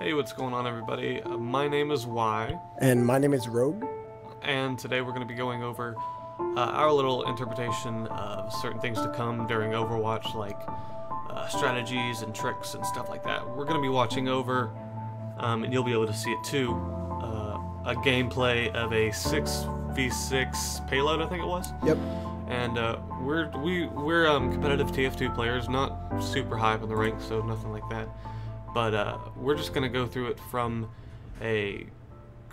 Hey, what's going on, everybody? My name is Y, And my name is Rogue. and today we're going to be going over our little interpretation of certain things to come during Overwatch, like strategies and tricks and stuff like that. We're going to be watching over, and you'll be able to see it too, a gameplay of a 6v6 payload, I think it was. Yep. And we're competitive TF2 players, not super high up in the ranks, so nothing like that. But we're just going to go through it from a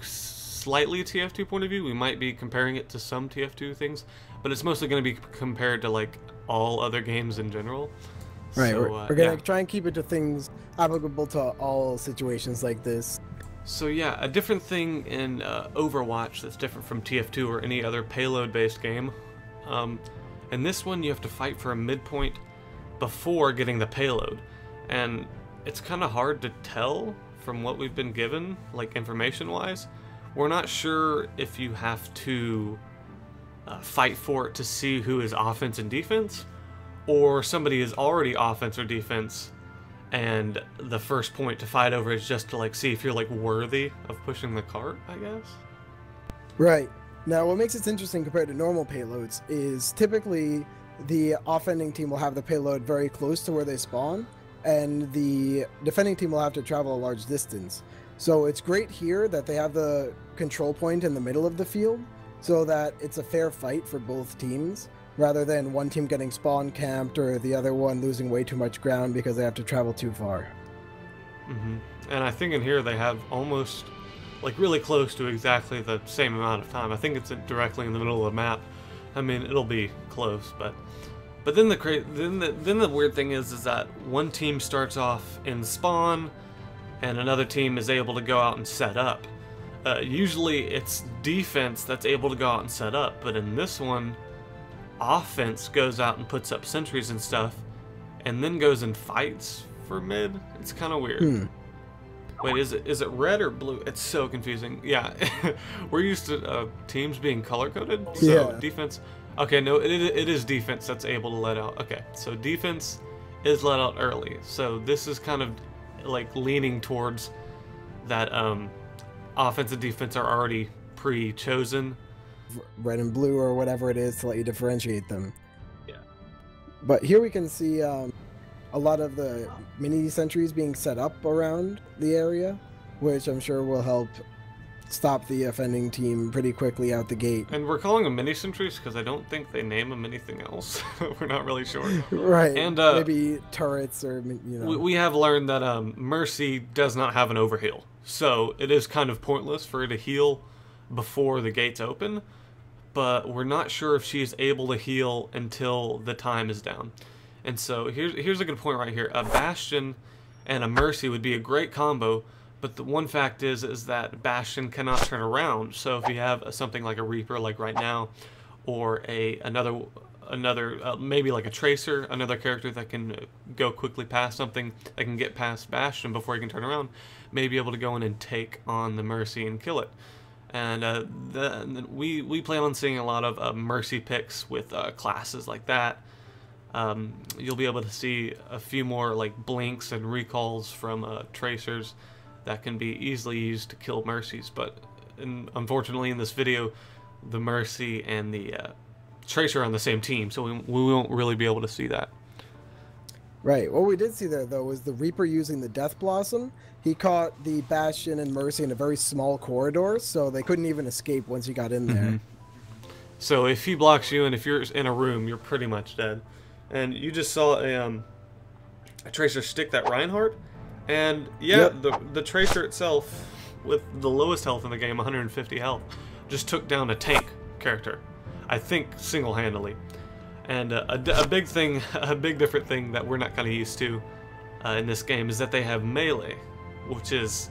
slightly TF2 point of view. We might be comparing it to some TF2 things, but it's mostly going to be compared to like all other games in general. Right, So, we're going to try and keep it to things applicable to all situations like this. So yeah, a different thing in Overwatch that's different from TF2 or any other payload-based game. In this one, you have to fight for a midpoint before getting the payload, and it's kind of hard to tell from what we've been given, like information-wise. We're not sure if you have to fight for it to see who is offense and defense, or somebody is already offense or defense, and the first point to fight over is just to like see if you're like worthy of pushing the cart, I guess. Right. Now, what makes it interesting compared to normal payloads is typically the offending team will have the payload very close to where they spawn, and the defending team will have to travel a large distance. So it's great here that they have the control point in the middle of the field so that it's a fair fight for both teams, rather than one team getting spawn camped or the other one losing way too much ground because they have to travel too far. And I think in here they have almost, like, really close to exactly the same amount of time. I think it's directly in the middle of the map. I mean, it'll be close, but then the weird thing is that one team starts off in spawn, and another team is able to go out and set up. Usually it's defense that's able to go out and set up, but in this one, offense goes out and puts up sentries and stuff, and then goes and fights for mid. It's kind of weird. Wait, is it red or blue? It's so confusing. Yeah, we're used to teams being color-coded, so Yeah. defense. Okay, no, it is defense that's able to let out. Okay, so defense is let out early. So this is kind of like leaning towards that offense and defense are already pre-chosen. Red and blue or whatever it is to let you differentiate them. Yeah. But here we can see a lot of the mini sentries being set up around the area, which I'm sure will help stop the offending team pretty quickly out the gate. And we're calling them mini sentries because I don't think they name them anything else. We're not really sure. Right. And maybe turrets or, you know. we have learned that Mercy does not have an overheal, so it is kind of pointless for her to heal before the gates open. But we're not sure if she's able to heal until the time is down. And so here's a good point right here. A Bastion and a Mercy would be a great combo, but the one fact is that Bastion cannot turn around. So if you have something like a Reaper, like right now, or another maybe like a Tracer, another character that can go quickly past something, that can get past Bastion before he can turn around, may be able to go in and take on the Mercy and kill it. And we plan on seeing a lot of Mercy picks with classes like that. You'll be able to see a few more like blinks and recalls from Tracers that can be easily used to kill Mercies. But unfortunately in this video, the Mercy and the Tracer are on the same team, so we won't really be able to see that. Right. What we did see there, though, was the Reaper using the Death Blossom. He caught the Bastion and Mercy in a very small corridor, so they couldn't even escape once he got in there. So if he blocks you, and if you're in a room, you're pretty much dead. And you just saw a Tracer stick that Reinhardt, and yeah, the Tracer itself, with the lowest health in the game, 150 health, just took down a tank character, I think single-handedly. And a big different thing that we're not kind of used to in this game is that they have melee, which is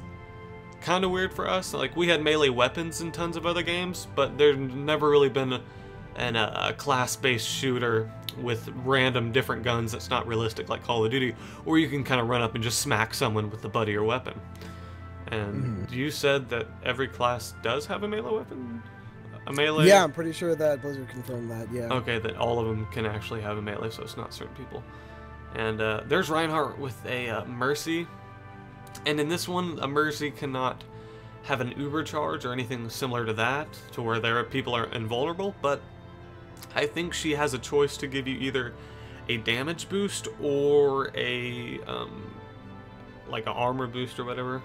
kind of weird for us. Like, we had melee weapons in tons of other games, but there's never really been a class-based shooter with random different guns that's not realistic like Call of Duty, where you can kind of run up and just smack someone with the butt of your weapon. And you said that every class does have a melee weapon? A melee? Yeah, I'm pretty sure that Blizzard confirmed that, yeah. Okay, that all of them can actually have a melee, so it's not certain people. And there's Reinhardt with a Mercy, And in this one, a Mercy cannot have an Uber charge or anything similar to that, to where people are invulnerable, but I think she has a choice to give you either a damage boost or a like an armor boost or whatever.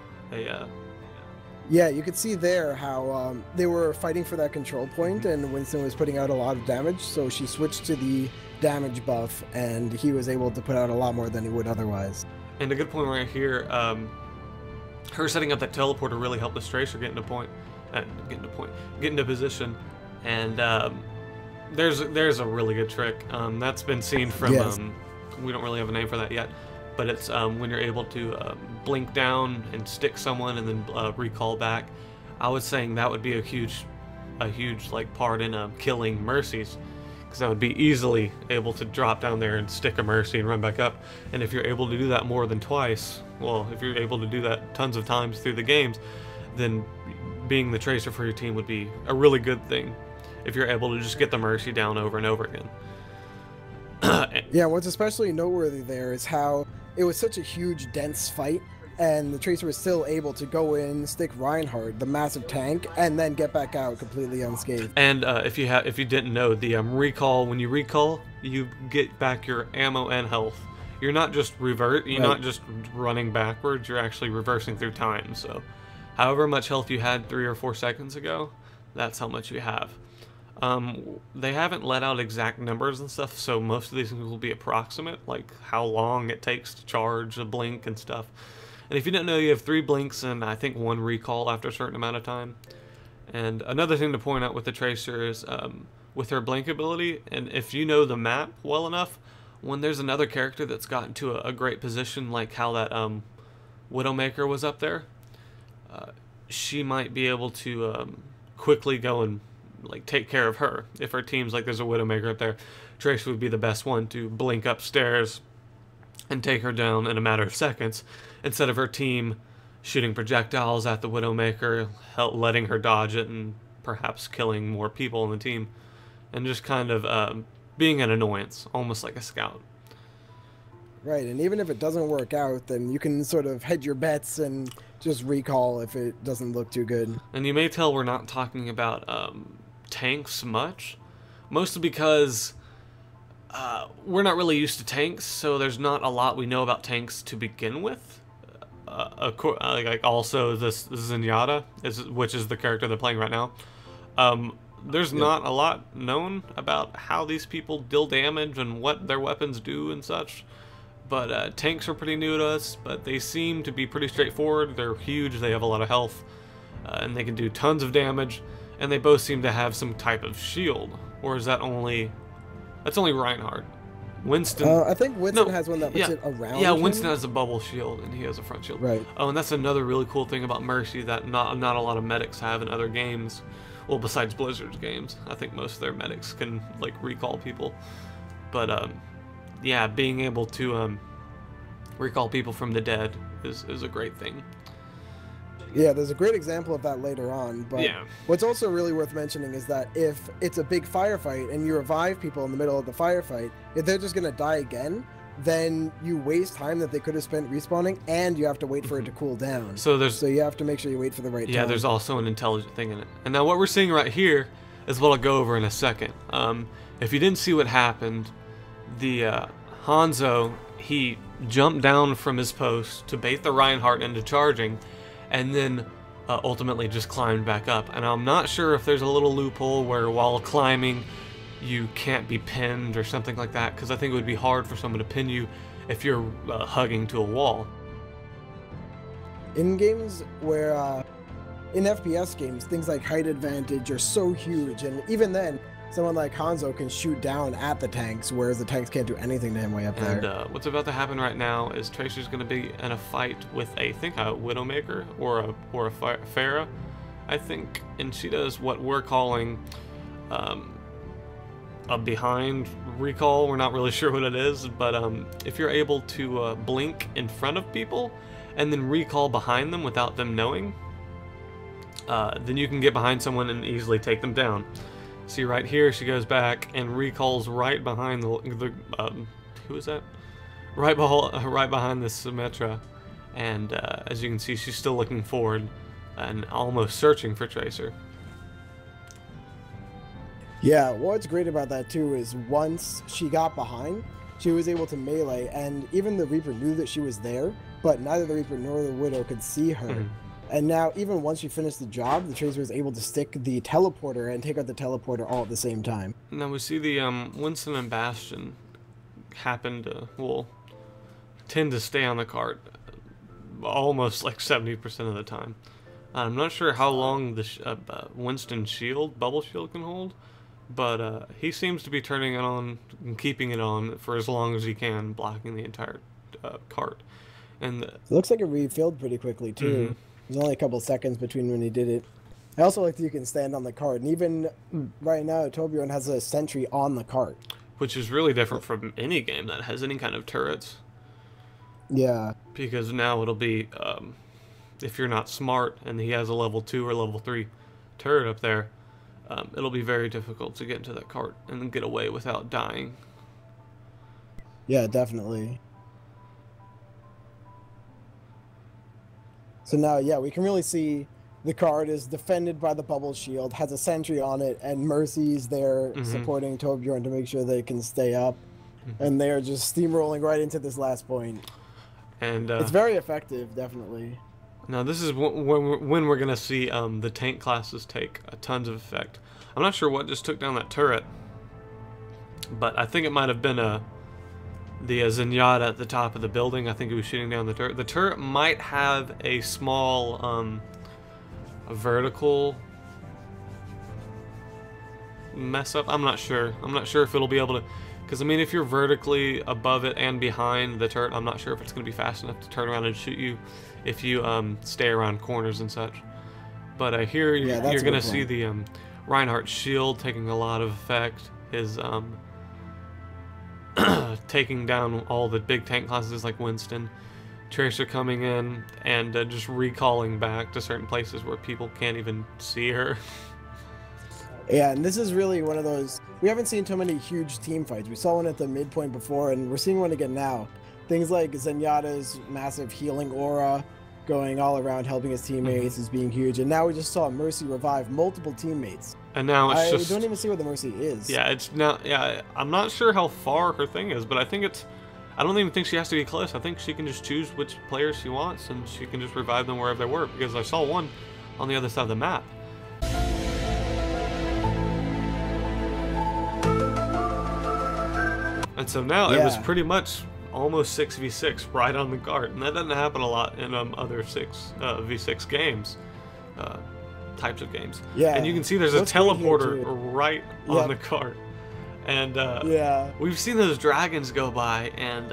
Yeah, you could see there how they were fighting for that control point, and Winston was putting out a lot of damage, so she switched to the damage buff, and he was able to put out a lot more than he would otherwise. And a good point right here, her setting up that teleporter really helped this Tracer get into position, and there's a really good trick that's been seen from Yes. We don't really have a name for that yet, but it's when you're able to blink down and stick someone and then recall back. I was saying that would be a huge like part in killing Mercies, because I would be easily able to drop down there and stick a Mercy and run back up. And if you're able to do that more than twice, well, if you're able to do that tons of times through the games, then being the Tracer for your team would be a really good thing, if you're able to just get the Mercy down over and over again. Yeah, what's especially noteworthy there is how it was such a huge, dense fight, and the Tracer was still able to go in, stick Reinhardt, the massive tank, and then get back out completely unscathed. And if you didn't know, the recall, when you recall, you get back your ammo and health. You're not just not just running backwards. You're actually reversing through time. So, however much health you had 3 or 4 seconds ago, that's how much you have. They haven't let out exact numbers and stuff, so most of these things will be approximate, like how long it takes to charge a blink and stuff. And if you didn't know, you have 3 blinks and I think 1 recall after a certain amount of time. And another thing to point out with the Tracer is with her blink ability, and if you know the map well enough, when there's another character that's gotten to a great position, like how that Widowmaker was up there, she might be able to quickly go and like take care of her. If her team's like there's a Widowmaker up there, Tracer would be the best one to blink upstairs and take her down in a matter of seconds, instead of her team shooting projectiles at the Widowmaker, letting her dodge it, and perhaps killing more people on the team, and just kind of being an annoyance, almost like a scout. Right, and even if it doesn't work out, then you can sort of hedge your bets and just recall if it doesn't look too good. And you may tell we're not talking about tanks much, mostly because we're not really used to tanks, so there's not a lot we know about tanks to begin with. Like also this Zenyatta, which is the character they're playing right now. There's not a lot known about how these people deal damage and what their weapons do and such. But tanks are pretty new to us, but they seem to be pretty straightforward. They're huge, they have a lot of health, and they can do tons of damage, and they both seem to have some type of shield. Or is that only... That's only Reinhardt. Winston... I think Winston has one that puts it around him. Winston has a bubble shield, and he has a front shield. Right. Oh, and that's another really cool thing about Mercy that not a lot of medics have in other games. Well, besides Blizzard's games. I think most of their medics can, like, recall people. But, yeah, being able to recall people from the dead is a great thing. Yeah, there's a great example of that later on, but Yeah. what's also really worth mentioning is that if it's a big firefight and you revive people in the middle of the firefight, if they're just going to die again, then you waste time that they could have spent respawning, and you have to wait for it to cool down. So you have to make sure you wait for the right time. Yeah, there's also an intelligent thing in it. And now what we're seeing right here is what I'll go over in a second. If you didn't see what happened, the Hanzo, he jumped down from his post to bait the Reinhardt into charging, and then ultimately just climbed back up. And I'm not sure if there's a little loophole where while climbing you can't be pinned or something like that, because I think it would be hard for someone to pin you if you're hugging to a wall. In games where, in FPS games, things like height advantage are so huge, and even then, someone like Hanzo can shoot down at the tanks, whereas the tanks can't do anything to him way up there. And what's about to happen right now is Tracer's going to be in a fight with a Widowmaker or a Pharah, I think, and she does what we're calling a behind recall. We're not really sure what it is, but if you're able to blink in front of people and then recall behind them without them knowing, then you can get behind someone and easily take them down. See right here, she goes back and recalls right behind the who is that? Right behind the Symmetra, And as you can see, she's still looking forward and almost searching for Tracer. Yeah, what's great about that too is once she got behind, she was able to melee, and even the Reaper knew that she was there, but neither the Reaper nor the Widow could see her. And now, even once she finished the job, the Tracer was able to stick the teleporter and take out the teleporter all at the same time. Now we see the Winston and Bastion happen to, well, tend to stay on the cart almost like 70% of the time. I'm not sure how long the Winston's shield, bubble shield, can hold, but he seems to be turning it on and keeping it on for as long as he can, blocking the entire cart. And it looks like it refilled pretty quickly too. There's only a couple seconds between when he did it. I also like that you can stand on the cart, and even right now, Torbjorn has a sentry on the cart, which is really different from any game that has any kind of turrets. Yeah. Because now it'll be, if you're not smart and he has a level 2 or level 3 turret up there, it'll be very difficult to get into that cart and then get away without dying. Yeah, definitely. So now, yeah, we can really see the cart is defended by the bubble shield, has a sentry on it, and Mercy's there supporting Torbjorn to make sure they can stay up. And they're just steamrolling right into this last point. And it's very effective, definitely. Now this is when we're going to see the tank classes take tons of effect. I'm not sure what just took down that turret, but I think it might have been the Zenyatta at the top of the building. I think it was shooting down the turret. The turret might have a small a vertical mess up. I'm not sure. I'm not sure if it'll be able to, because I mean, if you're vertically above it and behind the turret, I'm not sure if it's going to be fast enough to turn around and shoot you if you stay around corners and such. But here you're going to see the Reinhardt's shield taking a lot of effect. His taking down all the big tank classes like Winston. Tracer coming in and just recalling back to certain places where people can't even see her. Yeah, and this is really one of those, we haven't seen too many huge team fights. We saw one at the midpoint before, and we're seeing one again now. Things like Zenyatta's massive healing aura going all around, helping his teammates, is being huge. And now we just saw Mercy revive multiple teammates. And now it's just... I don't even see where the Mercy is. Yeah, it's now... Yeah, I'm not sure how far her thing is, but I think it's... I don't even think she has to be close. I think she can just choose which players she wants, and she can just revive them wherever they were, because I saw one on the other side of the map. And so now it was pretty much almost 6v6 right on the cart, and that doesn't happen a lot in other 6v6 games, types of games. Yeah. And you can see there's a teleporter right on the cart. And we've seen those dragons go by, and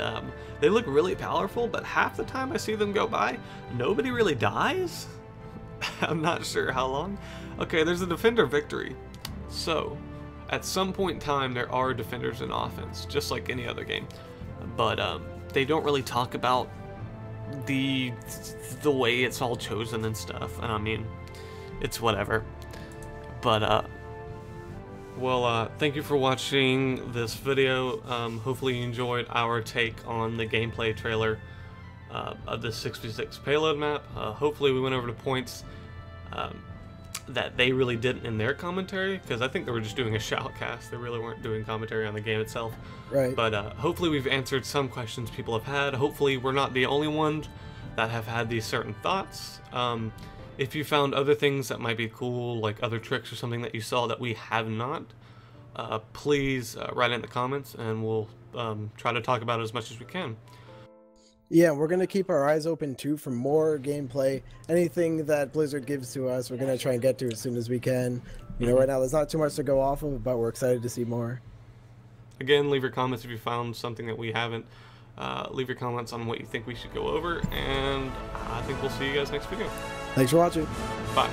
they look really powerful, but half the time I see them go by, nobody really dies. I'm not sure how long. Okay, there's a defender victory. So, at some point in time, there are defenders in offense, just like any other game. But they don't really talk about the way it's all chosen and stuff. And I mean, it's whatever. But well, thank you for watching this video. Hopefully you enjoyed our take on the gameplay trailer of the 6v6 payload map. Hopefully we went over the points that they really didn't in their commentary, because I think they were just doing a shoutcast. They really weren't doing commentary on the game itself. Right. But hopefully we've answered some questions people have had. Hopefully we're not the only ones that have had these certain thoughts. If you found other things that might be cool, like other tricks or something that you saw that we have not, please write in the comments, and we'll try to talk about it as much as we can. Yeah, we're going to keep our eyes open too for more gameplay. Anything that Blizzard gives to us, we're going to try and get to as soon as we can. You know, right now there's not too much to go off of, but we're excited to see more. Again, leave your comments if you found something that we haven't. Leave your comments on what you think we should go over, and I think we'll see you guys next video. Thanks for watching. Bye.